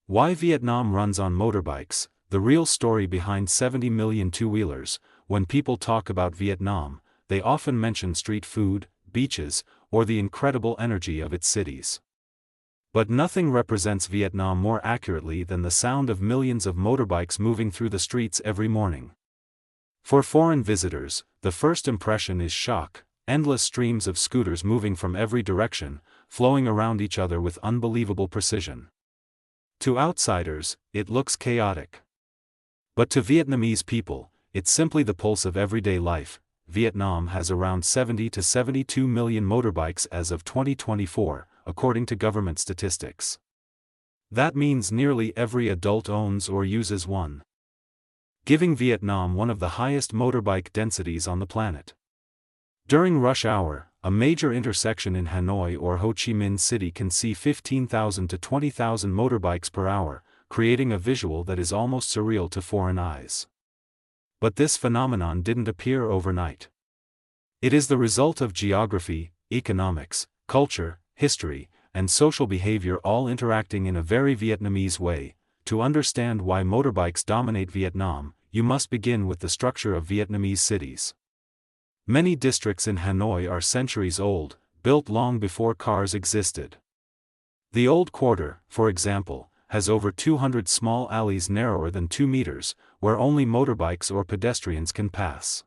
Why Vietnam runs on motorbikes, the real story behind 70 million two-wheelers. When people talk about Vietnam, they often mention street food, beaches, or the incredible energy of its cities. But nothing represents Vietnam more accurately than the sound of millions of motorbikes moving through the streets every morning. For foreign visitors, the first impression is shock: endless streams of scooters moving from every direction, flowing around each other with unbelievable precision. To outsiders, it looks chaotic. But to Vietnamese people, it's simply the pulse of everyday life. Vietnam has around 70 to 72 million motorbikes as of 2024, according to government statistics. That means nearly every adult owns or uses one, giving Vietnam one of the highest motorbike densities on the planet. During rush hour, a major intersection in Hanoi or Ho Chi Minh City can see 15,000 to 20,000 motorbikes per hour, creating a visual that is almost surreal to foreign eyes. But this phenomenon didn't appear overnight. It is the result of geography, economics, culture, history, and social behavior all interacting in a very Vietnamese way. To understand why motorbikes dominate Vietnam, you must begin with the structure of Vietnamese cities. Many districts in Hanoi are centuries old, built long before cars existed. The Old Quarter, for example, has over 200 small alleys narrower than 2 meters, where only motorbikes or pedestrians can pass.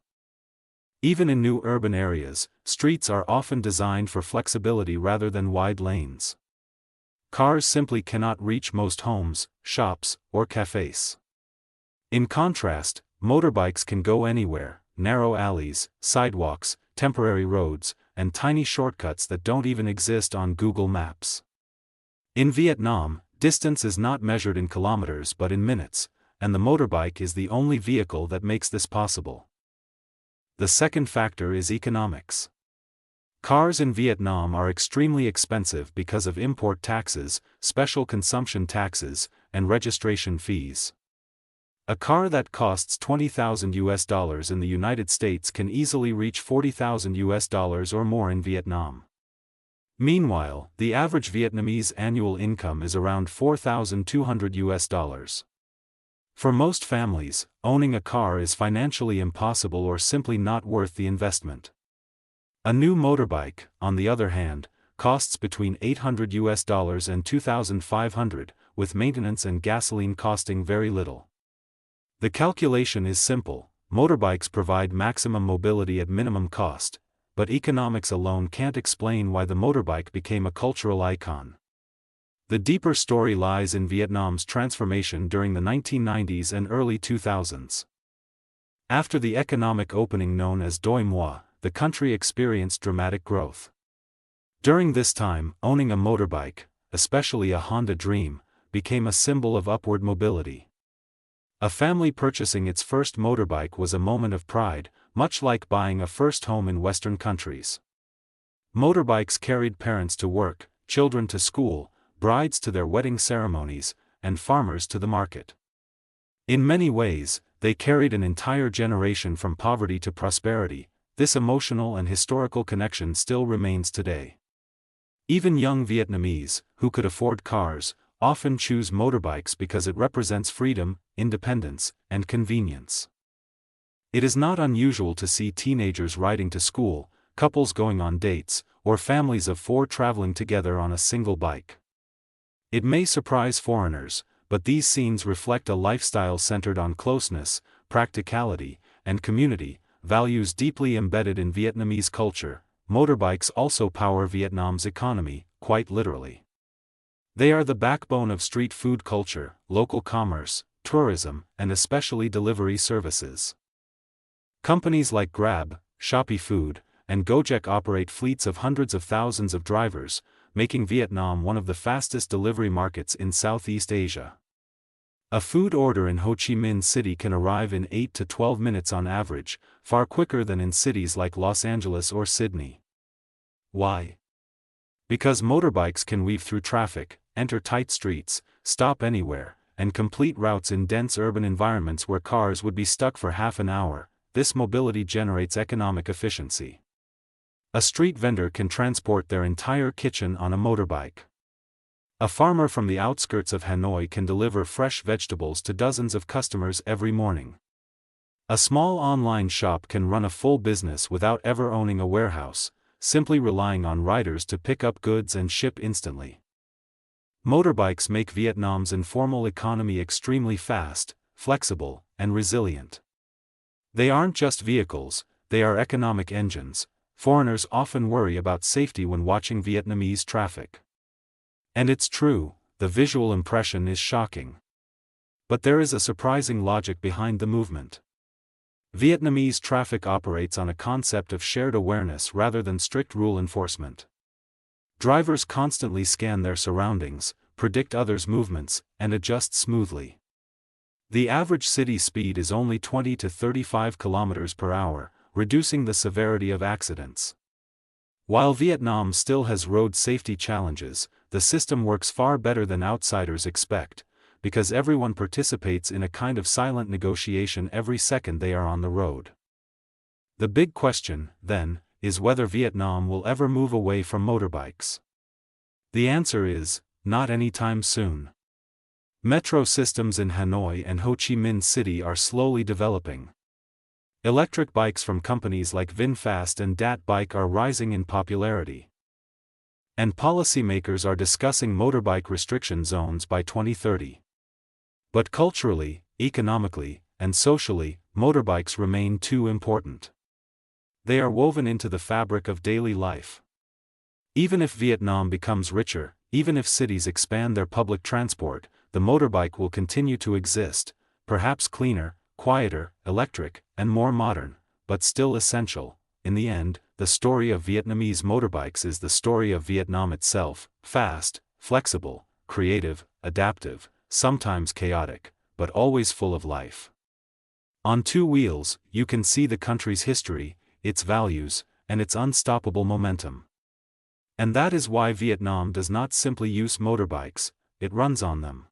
Even in new urban areas, streets are often designed for flexibility rather than wide lanes. Cars simply cannot reach most homes, shops, or cafes. In contrast, motorbikes can go anywhere: narrow alleys, sidewalks, temporary roads, and tiny shortcuts that don't even exist on Google Maps. In Vietnam, distance is not measured in kilometers but in minutes, and the motorbike is the only vehicle that makes this possible. The second factor is economics. Cars in Vietnam are extremely expensive because of import taxes, special consumption taxes, and registration fees. A car that costs $20,000 in the United States can easily reach $40,000 or more in Vietnam. Meanwhile, the average Vietnamese annual income is around $4,200. For most families, owning a car is financially impossible or simply not worth the investment. A new motorbike, on the other hand, costs between $800 and $2,500, with maintenance and gasoline costing very little. The calculation is simple: motorbikes provide maximum mobility at minimum cost, but economics alone can't explain why the motorbike became a cultural icon. The deeper story lies in Vietnam's transformation during the 1990s and early 2000s. After the economic opening known as Doi Moi, the country experienced dramatic growth. During this time, owning a motorbike, especially a Honda Dream, became a symbol of upward mobility. A family purchasing its first motorbike was a moment of pride, much like buying a first home in Western countries. Motorbikes carried parents to work, children to school, brides to their wedding ceremonies, and farmers to the market. In many ways, they carried an entire generation from poverty to prosperity. This emotional and historical connection still remains today. Even young Vietnamese, who could afford cars, often choose motorbikes because it represents freedom, independence, and convenience. It is not unusual to see teenagers riding to school, couples going on dates, or families of 4 traveling together on a single bike. It may surprise foreigners, but these scenes reflect a lifestyle centered on closeness, practicality, and community, values deeply embedded in Vietnamese culture. Motorbikes also power Vietnam's economy, quite literally. They are the backbone of street food culture, local commerce, tourism, and especially delivery services. Companies like Grab, Shopee Food, and Gojek operate fleets of hundreds of thousands of drivers, making Vietnam one of the fastest delivery markets in Southeast Asia. A food order in Ho Chi Minh City can arrive in 8 to 12 minutes on average, far quicker than in cities like Los Angeles or Sydney. Why? Because motorbikes can weave through traffic, enter tight streets, stop anywhere, and complete routes in dense urban environments where cars would be stuck for half an hour. This mobility generates economic efficiency. A street vendor can transport their entire kitchen on a motorbike. A farmer from the outskirts of Hanoi can deliver fresh vegetables to dozens of customers every morning. A small online shop can run a full business without ever owning a warehouse, simply relying on riders to pick up goods and ship instantly. Motorbikes make Vietnam's informal economy extremely fast, flexible, and resilient. They aren't just vehicles, they are economic engines. Foreigners often worry about safety when watching Vietnamese traffic. And it's true, the visual impression is shocking. But there is a surprising logic behind the movement. Vietnamese traffic operates on a concept of shared awareness rather than strict rule enforcement. Drivers constantly scan their surroundings, predict others' movements, and adjust smoothly. The average city speed is only 20 to 35 kilometers per hour, reducing the severity of accidents. While Vietnam still has road safety challenges, the system works far better than outsiders expect, because everyone participates in a kind of silent negotiation every second they are on the road. The big question, then, is whether Vietnam will ever move away from motorbikes. The answer is, not anytime soon. Metro systems in Hanoi and Ho Chi Minh City are slowly developing. Electric bikes from companies like VinFast and Dat Bike are rising in popularity. And policymakers are discussing motorbike restriction zones by 2030. But culturally, economically, and socially, motorbikes remain too important. They are woven into the fabric of daily life. Even if Vietnam becomes richer, even if cities expand their public transport, the motorbike will continue to exist, perhaps cleaner, quieter, electric, and more modern, but still essential. In the end, the story of Vietnamese motorbikes is the story of Vietnam itself: fast, flexible, creative, adaptive, sometimes chaotic, but always full of life. On two wheels, you can see the country's history, its values, and its unstoppable momentum. And that is why Vietnam does not simply use motorbikes, it runs on them.